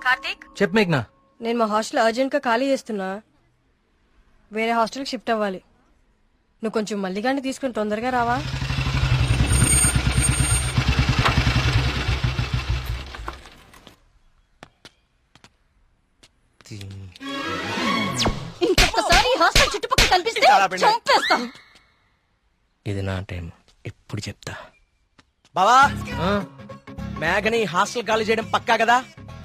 కార్తీక్, చెప్పు మేఘ్నా. నేను మా హాస్టల్ అర్జెంట్ గా ఖాళీ చేస్తున్నా. వేరే హాస్టల్కి షిఫ్ట్ అవ్వాలి. నువ్వు కొంచెం మల్లిగాన్ని తీసుకుని తొందరగా రావా? ఇంకొకసారి హాస్టల్ చుట్టుపక్కల కనిపిస్తే చంపేస్తాం. ఇది నా టైం, ఎప్పుడు చెప్తా. బావా, మేఘని హాస్టల్ ఖాళీ చేయడం పక్కా కదా?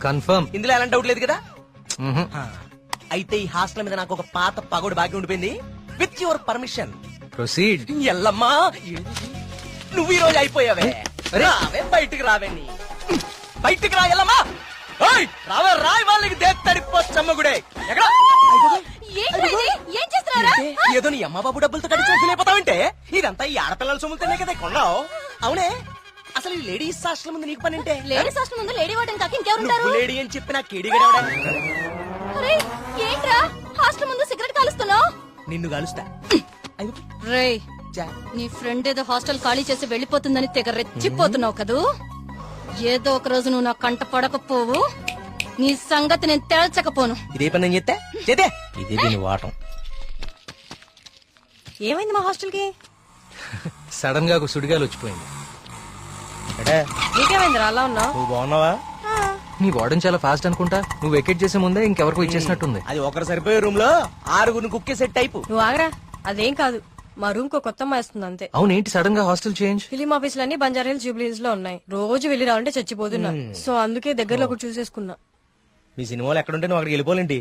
కన్ఫర్మ్. ఇందులో ఎలాంటి డౌట్ లేదు కదా? అయితే ఈ హాస్టల్ మీద నాకు ఒక పాత పగోడు బాకీ ఉండిపోయింది. With your permission proceed. Ellamma, నువ్వు ఈ రోజు అయిపోయావే. రావే, బయటికి రావే. బయటికి రా ఎల్లమ్మా. రావే, రాయి వాళ్ళకి దేత్తడిపోచ్చమ్మగుడే. ఎక్కడ ఏం చేస్తున్నారా? ఏదో నీ అమ్మ బాబు డబ్బులతో కట్టి చూపిలేకపోతావంటే ఇదంతా ఈ ఆడపిల్లల సొమ్ముతోనే కదా కొన్నావు. అవునే, అసలు ఈ లేడీస్ హాస్టల్ ముందు నీకు పని అంటే? లేడీస్ హాస్టల్ ముందు లేడీ వార్డెన్ కాక ఇంకెవరుంటారు? లేడీ అని చెప్పి నాకు కేడిగడవడా? అరే ఏంట్రా హాస్టల్ ముందు సిగరెట్ కాలుస్తున్నావు? నిన్ను కలుస్తా. రేయ్, నీ ఫ్రెండ్ ఏదో హాస్టల్ ఖాళీ చేసి వెళ్లిపోతుందని తెగ రెచ్చిపోతున్నావు కదూ. ఏదో ఒక రోజు నువ్వు నా కంట పడకపోవు, నీ సంగతి నేను తేల్చకపోను. ఇదే పని నేను చెప్తే చేతే ఇదే దీని వాటం. ఏమైంది మా హాస్టల్ కి? సడన్ గా ఒక సుడిగాలు వచ్చిపోయింది. నీకేమైంది అలా ఉన్నావు? నువ్వు బాగున్నావా? నీ వార్డెన్ చాలా ఫాస్ట్ అనుకుంటా. నువ్వు వెకేట్ చేసే ముందే ఇంకెవరికో ఇచ్చేసినట్టుంది. అది ఒకరు సరిపోయే రూమ్ లో 6 కుక్కే సెట్ టైపు. నువ్వు ఆగరా, అదేం కాదు. మా రూమ్ కో కొత్త అమ్మాయి వస్తుంది అంతే. అవునేంటి సడన్ గా హాస్టల్ చేంజ్? ఫిలిం ఆఫీసులన్నీ బంజారా హిల్స్, జూబ్లీ హిల్స్ లో ఉన్నాయి. రోజు వెళ్లి రావాలంటే చచ్చిపోతున్నా. సో అందుకే దగ్గరలో ఒకటి చూసేసుకున్నా. మీ సినిమాలు ఎక్కడుంటే నువ్వు అక్కడికి వెళ్ళిపోలేంటి?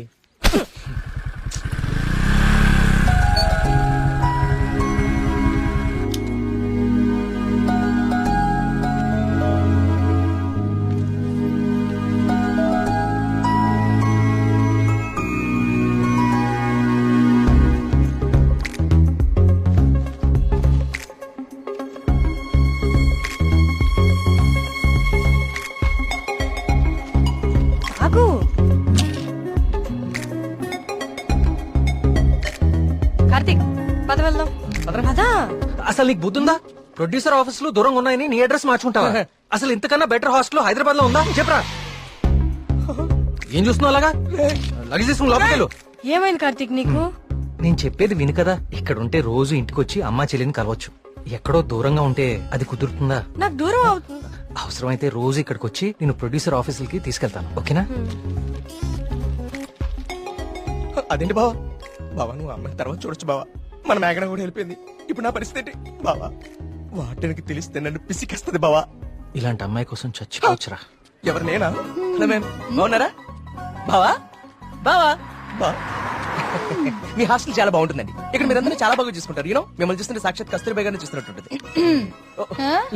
ఆగు. కార్తీక్, పద వెళ్దాం. పదా. అసలు నీకు బుద్ధుందా? ప్రొడ్యూసర్ ఆఫీస్ లో దూరంగా ఉన్నాయని నీ అడ్రస్ మార్చుకుంటావా? అసలు ఇంతకన్నా బెటర్ హాస్టల్ హైదరాబాద్ లో ఉందా? చెప్పరా. ఏం చూస్తున్నావు అలాగా? లగేజ్ తీసుకుని లోపలికి వెళ్ళు. ఏమైంది కార్తీక్ నీకు? నేను చెప్పేది విను కదా. ఇక్కడ ఉంటే రోజు ఇంటికి వచ్చి అమ్మా చెల్లిని కలవచ్చు. ఎక్కడో దూరంగా ఉంటే అది కుదురుతుందా? నాకు దూరం అవుతుంది. అవసరమైతే రోజు ఇక్కడికి వచ్చి నేను ప్రొడ్యూసర్ ఆఫీసులకి తీసుకెళ్తాను. ఓకేనా? అదేంటి బావా? బావా, నువ్వు అమ్మాయి తర్వాత చూడొచ్చు బావా. మన మేఘన కూడా వెళ్ళిపోయింది. ఇప్పుడు నా పరిస్థితి ఏంటి బావా? వాటికి తెలిస్తే నన్ను పిసికేస్తుంది బావా. ఇలాంటి అమ్మాయి కోసం చచ్చిపోవచ్చురా. ఎవరు నేనా? హలో మ్యామ్, బాగున్నారా? బావా బావా బా మీ హాస్టల్ చాలా బాగుంటుందండి. ఇక్కడ మీరందరూ చాలా బాగా చూసుకుంటారు. యూనో, మిమ్మల్ని చూస్తుంటే సాక్షాత్ కస్తూరిబా గారిని చూస్తున్నట్టుంటది.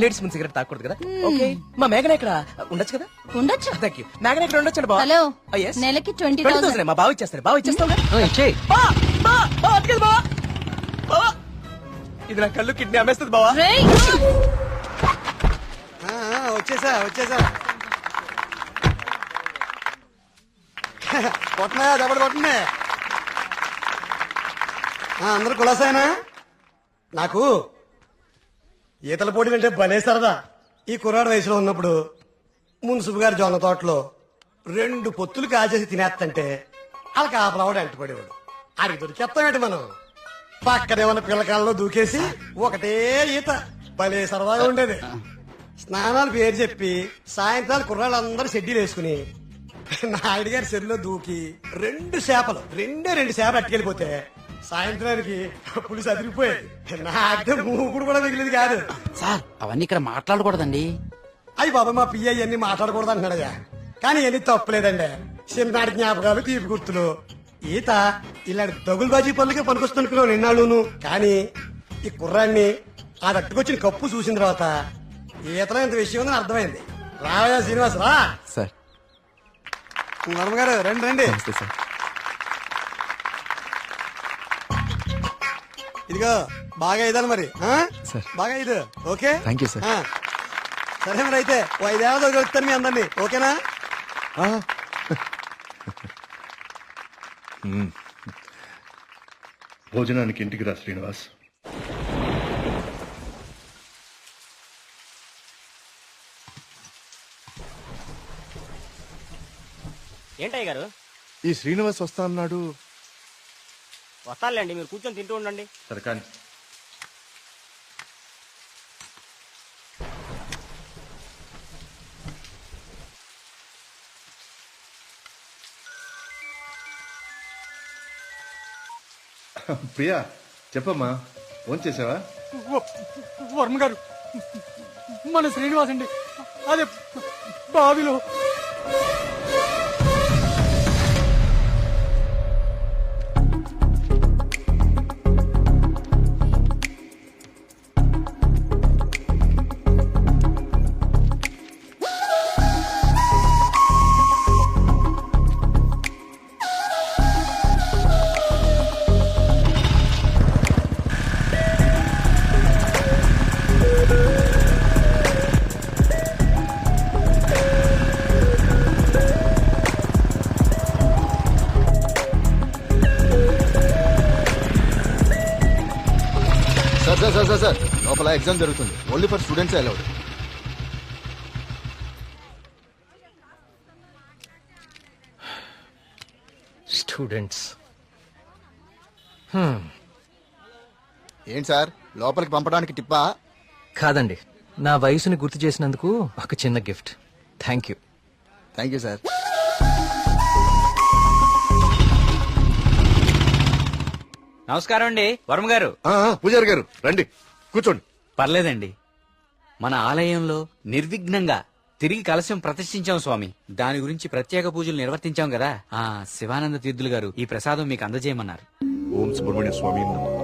లేడీస్ ముందు సిగరెట్ తాకూడదు కదా. ఓకే, మా మేఘన ఇక్కడ ఉండొచ్చు కదా? ఉండొచ్చు. Thank you. మేఘన ఇక్కడ ఉండొచ్చు బావా. Hello, Oh, yes. నెలకి 20,000 మా బావ ఇచ్చేస్తారు. బావ ఇచ్చేస్తావు కదా? ఇచ్చేయ్. ఇది నా కళ్ళు కిడ్నీ అమ్మేస్తుంది బావా. రేయ్, వచ్చేసా కొట్టనా దెబ్బలు కొట్టనే. అందరూ కులాసాయనా? నాకు ఈతల పోటీలు అంటే భలే సరదా. ఈ కుర్రాడు వయసులో ఉన్నప్పుడు మున్సిపు గారి జొన్న తోటలో 2 పొత్తులు కాచేసి తినేస్తంటే వాళ్ళకి ఆ ప్రవాడు ఎంటపడేవాడు. అడిగి దొరికేస్తామేంటి మనం? పక్కనేమన్నా పిల్లకాలలో దూకేసి ఒకటే ఈత. భలే సరదాగా ఉండేది. స్నానాలు పేరు చెప్పి సాయంత్రాలు కుర్రాళ్ళందరూ షెడ్యూల్ వేసుకుని నాయుడు గారి చెరువులో దూకి 2 చేపలు అట్టుకెళ్ళిపోతే సాయంత్రానికి పులిసి అదిరిపోయేది. నాకే మూకుడు కూడా మిగిలింది కాదు. సార్, అవన్నీ ఇక్కడ మాట్లాడకూడదండి. అయ్యి బాబా, మా పియ్య అన్ని మాట్లాడకూడదు అంటున్నాడయ్యా. కానీ ఇవన్నీ తప్పులేదండి. చిన్ననాటి జ్ఞాపకాలు, తీపి గుర్తులు. ఈత ఇలాంటి దగులుబాజీ పనులకే పనికొస్తున్నాను నిన్నాళ్ళును. కానీ ఈ కుర్రాన్ని ఆ దట్టుకొచ్చిన కప్పు చూసిన తర్వాత ఈతలో ఇంత విషయం ఉందని అర్థమైంది. రావయ్యా శ్రీనివాస్, రా. సార్, గారు రండి. ఇదిగో బాగా ఇదాలి మరి. బాగా ఇది ఓకే. Thank you sir. సరే మరి అయితే 5 ఏళ్ళ దొరుకుతాను మీ అందరినీ. ఓకేనా? భోజనానికి ఇంటికి రా శ్రీనివాస్. ఏంటయ్య గారు ఈ శ్రీనివాస్ వస్తా అన్నాడు. వస్తానులేండి, మీరు కూర్చొని తింటూ ఉండండి. సరే కానీ ప్రియా చెప్పమ్మా, ఫోన్ చేసావా? వర్మ గారు, మన శ్రీనివాస్ అండి, అదే బావిలో. సార్ లోపల ఎగ్జామ్ జరుగుతుంది. Only for students allowed. Students. ఏంటి సార్ లోపలికి పంపడానికి టిప్పా? కాదండి, నా వయసుని గుర్తు చేసినందుకు ఒక చిన్న gift. Thank you. Thank you sir. నమస్కారం అండి వర్మ గారు. పూజారి గారు రండి, కూర్చోండి. పర్లేదండి, మన ఆలయంలో నిర్విఘ్నంగా తిరిగి కలశం ప్రతిష్ఠించాం స్వామి. దాని గురించి ప్రత్యేక పూజలు నిర్వర్తించాం కదా. శివానంద తీర్థులు గారు ఈ ప్రసాదం మీకు అందజేయమన్నారు. ఓం సుబ్రహ్మణ్య స్వామి నమః.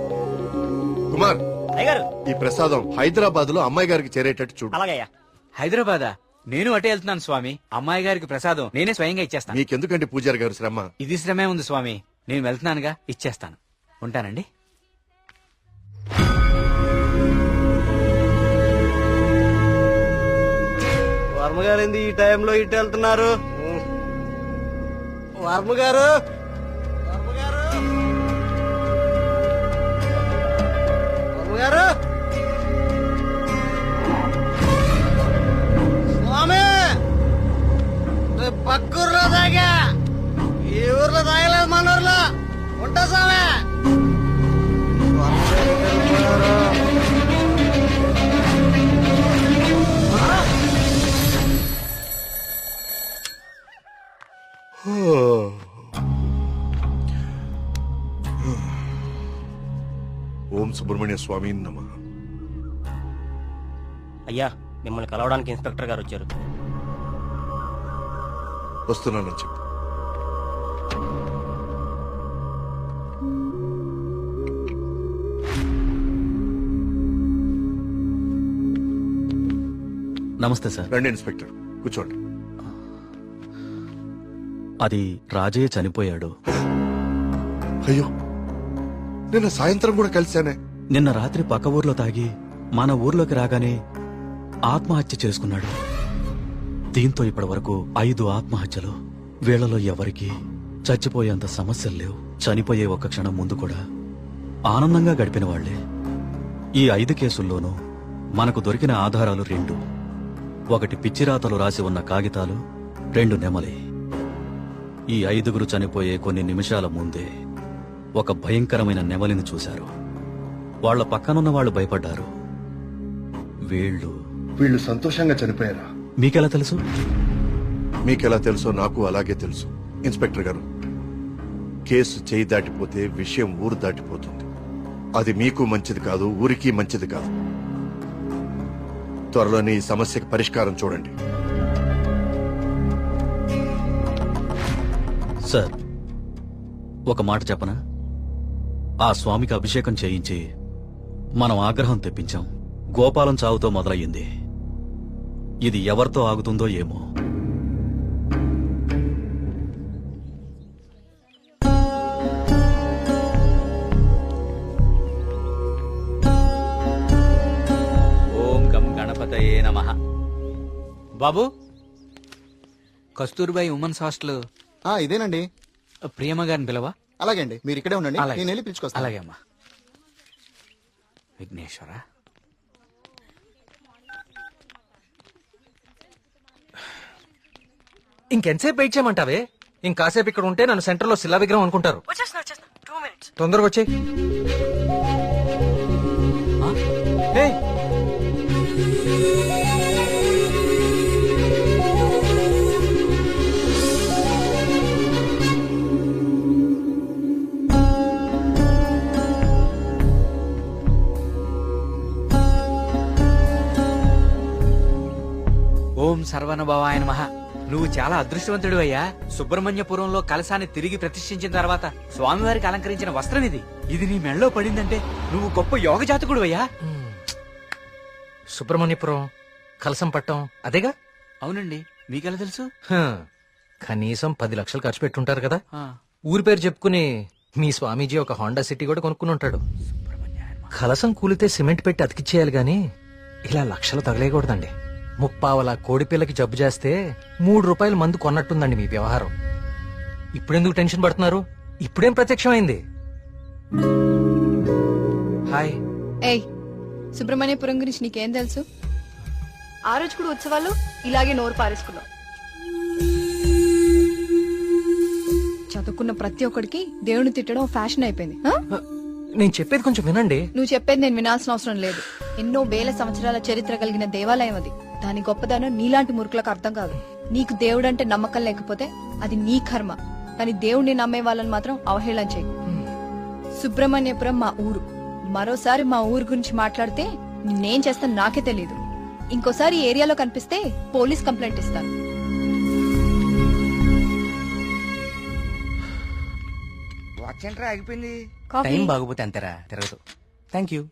కుమార్, అయ్య గారు ఈ ప్రసాదం హైదరాబాద్ లో అమ్మాయి గారికి చేరేటట్టు చూడు. అలాగయ్యా. హైదరాబాదా? నేను అటే వెళ్తున్నాను స్వామి. అమ్మాయి గారికి ప్రసాదం నేనే స్వయంగా ఇచ్చేస్తాను. మీకెందుకండి పూజారి గారు శ్రమ? ఇది శ్రమే ఉంది స్వామి. నేను వెళ్తున్నానుగా, ఇచ్చేస్తాను. ఉంటానండి. వర్మ గారు ఏంది ఈ టైంలో ఇటు వెళ్తున్నారు? వర్మ గారు, వర్మ గారు, వర్మ గారు, స్వామి, రేపు పక్కూర్లో తాగా, ఈ ఊర్లో తాగలేదు, మన ఊర్లో ఉంటా స్వామి. ఓం సుబ్రహ్మణ్య స్వామి నమః. అయ్యా, మిమ్మల్ని కలవడానికి ఇన్స్పెక్టర్ గారు వచ్చారు. వస్తున్నానని చెప్పు. నమస్తే సార్. రండి ఇన్స్పెక్టర్, కూర్చోండి. అది రాజయ్య చనిపోయాడు. అయ్యో, నిన్న సాయంత్రం కూడా కలిశానే. నిన్న రాత్రి పక్క ఊర్లో తాగి మన ఊర్లోకి రాగానే ఆత్మహత్య చేసుకున్నాడు. దీంతో ఇప్పటి వరకు 5 ఆత్మహత్యలు. వీళ్లలో ఎవరికి చచ్చిపోయేంత సమస్యలు లేవు. చనిపోయే ఒక్క క్షణం ముందు కూడా ఆనందంగా గడిపిన వాళ్లే. ఈ 5 కేసుల్లోనూ మనకు దొరికిన ఆధారాలు 2. ఒకటి పిచ్చిరాతలు రాసి ఉన్న కాగితాలు, 2 నెమలి. ఈ 5గురు చనిపోయే కొన్ని నిమిషాల ముందే ఒక భయంకరమైన నెమలిని చూశారు. వాళ్ల పక్కనున్న వాళ్ళు భయపడ్డారు. వీళ్ళు సంతోషంగా చనిపోయారా? మీకెలా తెలుసు? మీకెలా తెలుసో నాకు అలాగే తెలుసు. ఇన్స్పెక్టర్ గారు, కేసు చేయి దాటిపోతే విషయం ఊరు దాటిపోతుంది. అది మీకు మంచిది కాదు, ఊరికి మంచిది కాదు. త్వరలోనే ఈ సమస్యకి పరిష్కారం చూడండి. సార్, ఒక మాట చెప్పనా? ఆ స్వామికి అభిషేకం చేయించి మనం ఆగ్రహం తెప్పించాం. గోపాలం చావుతో మొదలయ్యింది. ఇది ఎవరితో ఆగుతుందో ఏమో. ఓం గం గణపతయే నమః. బాబు, కస్తూర్బాయి ఉమెన్స్ హాస్టల్ ఇదేనండి. ప్రియమ్మ గారిని పిలవా? అలాగే అండి, మీరు ఇక్కడే ఉండండి, అలాగే. నేను వెళ్ళి పిలుచుకొస్తాను. అలాగే అమ్మా. విఘ్నేశ్వర, ఇంకెంతసేపు వెయిట్ చేయమంటావే? ఇంకాసేపు ఇక్కడ ఉంటే నన్ను సెంటర్ లో శిలా విగ్రహం అనుకుంటారు. వచ్చేస్తున్నా 2 minutes. తొందరగా వచ్చే. ఓం సర్వనుభవాయ నమః. నువ్వు చాలా అదృష్టవంతుడు అయ్యా. సుబ్రహ్మణ్యపురంలో కలశాన్ని తిరిగి ప్రతిష్ఠించిన తర్వాత స్వామివారికి అలంకరించిన వస్త్రం ఇది. ఇది నీ మెళ్ళలో పడిందంటే నువ్వు గొప్ప యోగ జాతకుడు అయ్యా. సుబ్రహ్మణ్యపురం కలసం పట్టం అదేగా? అవునండి, మీకెలా తెలుసు? కనీసం 10 లక్షలు ఖర్చు పెట్టుంటారు కదా. ఆ, ఊరి పేరు చెప్పుకుని మీ స్వామీజీ ఒక హోండా సిటీ కూడా కొనుక్కుని ఉంటాడు. కలసం కూలితే సిమెంట్ పెట్టి అతికిచ్చేయాలి గాని ఇలా లక్షలు తగలేయకూడదండి. 30 కోడి పిల్లకి జబ్బు చేస్తే 3 రూపాయలు మందు కొన్నట్టుందండి మీ వ్యవహారం. ఇప్పుడెందుకు టెన్షన్ పడుతున్నారు? ఇప్పుడేం ప్రత్యక్షమైంది? హాయ్. ఏయ్, సుబ్రహ్మణ్యపురం గురించి నీకేం తెలుసు? ఆ రోజు కూడా ఉత్సవాలు ఇలాగే నోరు పారేసుకున్నావు. చదువుకున్న ప్రతి ఒక్కడికి దేవుని తిట్టడం ఫ్యాషన్ అయిపోయింది. ఆ? నేను చెప్పేది కొంచెం వినండి. నువ్వు చెప్పేది నేను వినాల్సిన అవసరం లేదు. ఎన్నో వేల సంవత్సరాల చరిత్ర కలిగిన దేవాలయం అది. దాని గొప్పదనం నీలాంటి మురుకులకు అర్థం కాదు. నీకు దేవుడంటే నమ్మకం లేకపోతే అది నీ కర్మ, కానీ దేవుణ్ణి నమ్మే వాళ్ళని మాత్రం అవహేళన చేయి. సుబ్రహ్మణ్యపురం మా ఊరు. మరోసారి మా ఊరు గురించి మాట్లాడితే నేనేం చేస్తాను నాకే తెలీదు. ఇంకోసారి ఈ ఏరియాలో కనిపిస్తే పోలీస్ కంప్లైంట్ ఇస్తాను. వాచ్ ఏంట్రా ఆగిపోయింది? కాఫీ. టైం బాగోపోతే అంతేరా, తిరగదు. Thank you.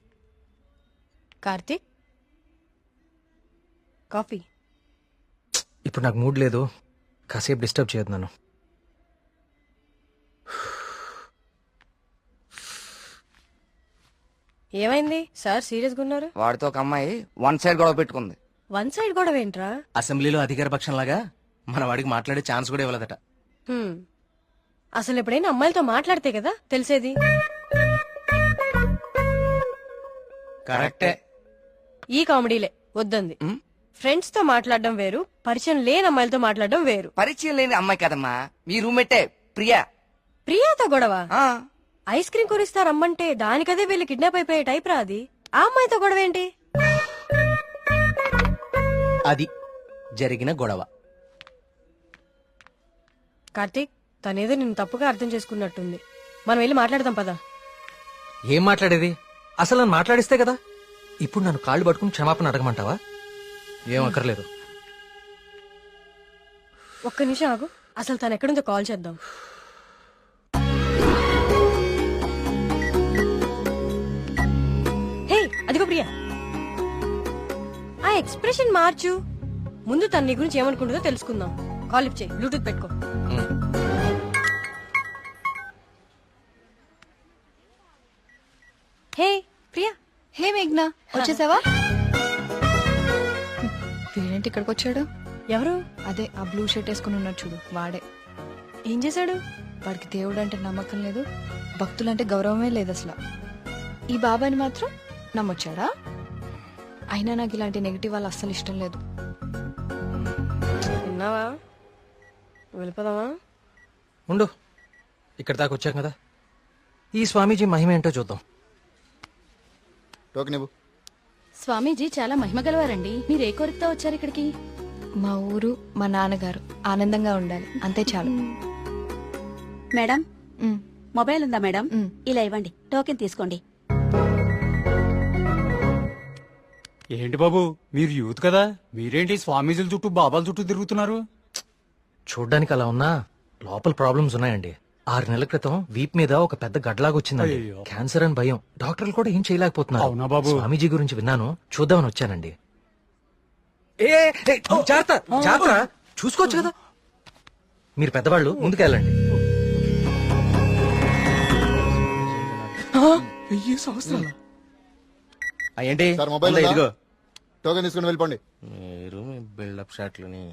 కార్తీక్, కాఫీ. ఇప్పుడు నాకు మూడ్ లేదు, కాసేపు డిస్టర్బ్ చేయదు నన్ను. ఏమైంది సార్ సీరియస్ గా ఉన్నారు? వాడితో ఒక అమ్మాయి 1 సైడ్ గొడవ పెట్టుకుంది. 1 సైడ్ గొడవ ఏంట్రా? అసెంబ్లీలో అధికార పక్షం లాగా మన వాడికి మాట్లాడే ఛాన్స్ కూడా ఇవ్వలేదట. హ్మ్. అసలు ఎప్పుడైనా అమ్మాయిలతో మాట్లాడితే కదా తెలిసేది. కరెక్టే. ఈ కామెడీలే వద్దంది. ఫ్రెండ్స్ తో మాట్లాడడం వేరు, పరిచయం లేని అమ్మాయిలతో మాట్లాడడం వేరు. పరిచయం లేని అమ్మాయి కదమ్మా, మీ రూమ్మేటే ప్రియా. ప్రియాతో గొడవ? ఆ, ఐస్ క్రీమ్ కొరిస్తా రమ్మంటే దానికదే వీళ్ళు కిడ్నాప్ అయిపోయే టైప్ రా అది. ఆ అమ్మాయితో గొడవ ఏంటి? అది జరిగిన గొడవ. కార్తీక్, తనేదో నిన్ను తప్పుగా అర్థం చేసుకున్నట్టుంది. మనం వెళ్ళి మాట్లాడదాం పదా. ఏం మాట్లాడేది? అసలు నన్ను మాట్లాడిస్తే కదా. ఇప్పుడు నన్ను కాళ్ళు పట్టుకుని క్షమాపణ అడగమంటావా? ఏం అక్కర్లేదు. ఒక్క నిమిషం ఆగు, అసలు తను ఎక్కడుందో కాల్ చేద్దాం. హే, అదిగో ప్రియా. ఆ ఎక్స్ప్రెషన్ మార్చు. ముందు తన నీ గురించి ఏమనుకుంటుందో తెలుసుకుందాం. కాల్ లిఫ్ట్ చేయి, బ్లూటూత్ పెట్టుకో. హే ప్రియా. హే మేఘ్నా, వచ్చేసావా? వీడేంటి ఇక్కడికి వచ్చాడు? ఎవరు? అదే ఆ బ్లూ షర్ట్ వేసుకుని ఉన్నాడు చూడు, వాడే. ఏం చేశాడు? వాడికి దేవుడు అంటే నమ్మకం లేదు, భక్తులంటే గౌరవమే లేదు అసలు. ఈ బాబాని మాత్రం నమ్మొచ్చాడా? అయినా నాకు ఇలాంటి నెగిటివ్ వాళ్ళు అస్సలు ఇష్టం లేదు. విన్నావా? వెళ్ళిపోదామా? ఉండు, ఇక్కడ దాకా వచ్చాం కదా, ఈ స్వామీజీ మహిమ ఏంటో చూద్దాం. టోకెన్ ఇవ్వు. స్వామీజీ చాలా మహిమ గలవారండి. మీరు ఏ కోరికతో వచ్చారు ఇక్కడికి? మా ఊరు, మా నాన్నగారు ఆనందంగా ఉండాలి, అంతే చాలు. మేడం, ఉమ్, మొబైల్ ఉందా మేడం? ఉమ్. ఇలా ఇవ్వండి, టోకెన్ తీసుకోండి. ఏంటి బాబు, మీరు యూత్ కదా, మీరేంటి స్వామీజీల చుట్టూ బాబాల చుట్టూ తిరుగుతున్నారు? చూడ్డానికి అలా ఉన్నా లోపల ప్రాబ్లమ్స్ ఉన్నాయండి. 6 నెలల క్రితం వీప్ మీద ఒక పెద్ద గడ్లాగా వచ్చిందండి. అయ్యో. క్యాన్సర్ అని భయం. డాక్టర్లు కూడా ఏం చేయలేకపోతున్నారు. అవునా బాబు? స్వామీజీ గురించి విన్నాను, చూద్దామని వచ్చానండి. ఏ ఏ, జాగ్రత్త జాగ్రత్త, చూసుకోవచ్చు కదా. మీరు పెద్దవాళ్ళు, ముందుకెళ్ళండి. 1000 సంవత్సరాలు. ఏంటి సార్ మొబైల్ ఉందా? ఉందా? ఇదిగో. టోకెన్ తీసుకుని వెళ్ళిపోండి. మీరు మీ బిల్డప్ షాట్లని.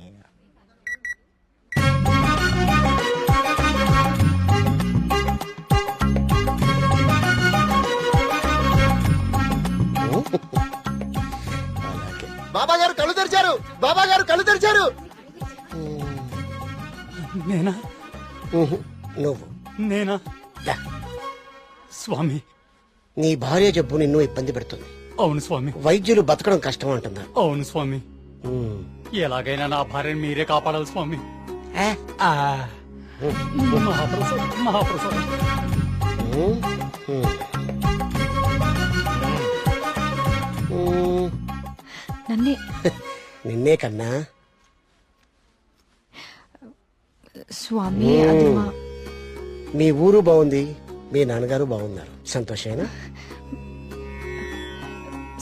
గారు కళ్ళు తెరిచారు. నేనా నువ్వు నేనా దా. స్వామి. నీ భార్య జబ్బు నిన్ను ఇబ్బంది పెడుతుంది. అవును స్వామి. వైద్యులు బతకడం కష్టం అంటున్నారు. అవును స్వామి. ఎలాగైనా నా భార్యను మీరే కాపాడాలి స్వామి. మహాప్రసాద్ మహాప్రసాద్. నన్నే నిన్నే కన్నా. స్వామి అది మా మీ ఊరు బాగుంది, మీ నాన్నగారు బాగున్నారు. సంతోషేనా?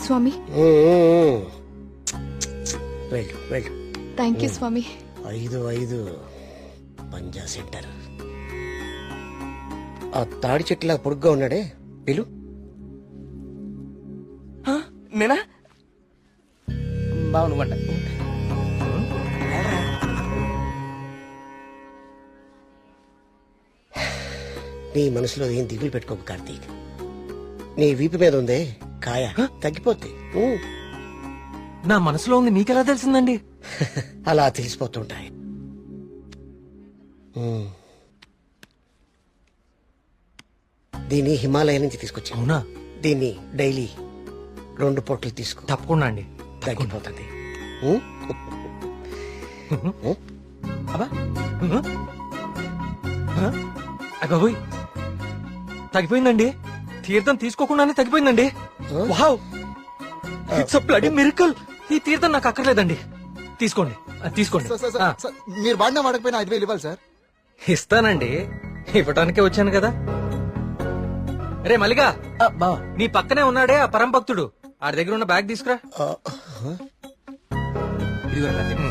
స్వామి. వెళ్ళు వెళ్ళు. థ్యాంక్ యూ స్వామి. 5 పంజా సెంటర్. ఆ తాడి చెట్టులా పొడుగ్గా ఉన్నాడే పిలు. నేనా బావు నువ్వంట. నీ మనసులో ఏం దిగులు పెట్టుకోకు కార్తీక్. నీ వీపు మీద ఉందే కాయ తగ్గిపోతే నా మనసులో ఉంది మీకెలా తెలిసిందండి? అలా తెలిసిపోతుంటాయి. దీన్ని హిమాలయ నుంచి తీసుకొచ్చా. అవునా? దీన్ని డైలీ 2 పొట్లు తీసుకో. తప్పకుండా అండి. తగ్గిపోతుంది. అబ్బా అగోయ్ తగ్గిపోయిందండి. తీర్థం తీసుకోకుండానే తగ్గిపోయిందండి. Wow, it's a bloody miracle. ఈ తీర్థం నాకు అక్కర్లేదండి. తీసుకోండి తీసుకోండి. మీరు వాడినా వాడకపోయినా 5,000 ఇవ్వాలి సార్. ఇస్తానండి, ఇవ్వటానికే వచ్చాను కదా. రే మల్లిగా, బావా నీ పక్కనే ఉన్నాడే ఆ పరం భక్తుడు, ఆడి దగ్గర ఉన్న బ్యాగ్ తీసుకురా. ఇదిగో కార్తీక్.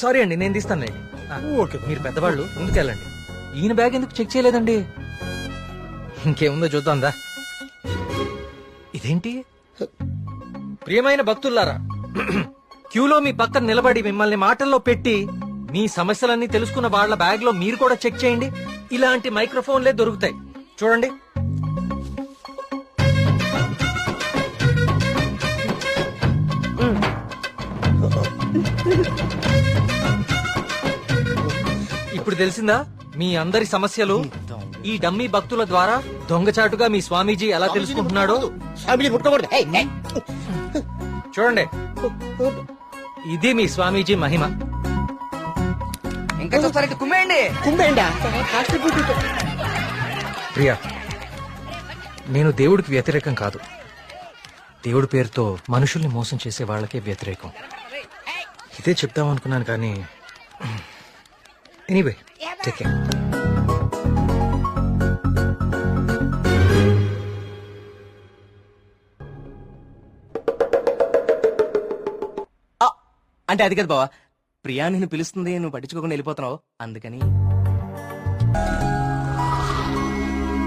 సారీ అండి, నేను తీస్తానులేండి. ఓకే. మీరు పెద్దవాళ్ళు ముందుకెళ్ళండి. ఈయన బ్యాగ్ ఎందుకు చెక్ చేయలేదండి? ఇంకేముందో చూద్దాందా. ఇదేంటి? ప్రియమైన భక్తులారా, క్యూలో మీ పక్కన నిలబడి మిమ్మల్ని మాటల్లో పెట్టి మీ సమస్యలన్నీ తెలుసుకున్న వాళ్ళ బ్యాగ్ లో మీరు కూడా చెక్ చేయండి. ఇలాంటి మైక్రోఫోన్లే దొరుకుతాయి, చూడండి. ఇప్పుడు తెలిసిందా మీ అందరి సమస్యలు? ఈ డమ్మీ భక్తుల ద్వారా దొంగచాటుగా మీ స్వామీజీ ఎలా తెలుసుకుంటున్నాడో. స్వామిజీ ముట్టకూడదు. చూడండి, ఇది మీ స్వామీజీ మహిమ. ఇంకా చూస్తారంటే కుమ్మేయండి. ప్రియా, నేను దేవుడికి వ్యతిరేకం కాదు. దేవుడి పేరుతో మనుషుల్ని మోసం చేసే వాళ్ళకే వ్యతిరేకం. ఇదే చెప్తామనుకున్నాను కానీ ఎనీవే, టేక్ కేర్. అంటే అది కదా బావా, ప్రియా నిన్ను పిలుస్తుంది, నువ్వు పట్టించుకోకుండా వెళ్ళిపోతున్నావు అందుకని.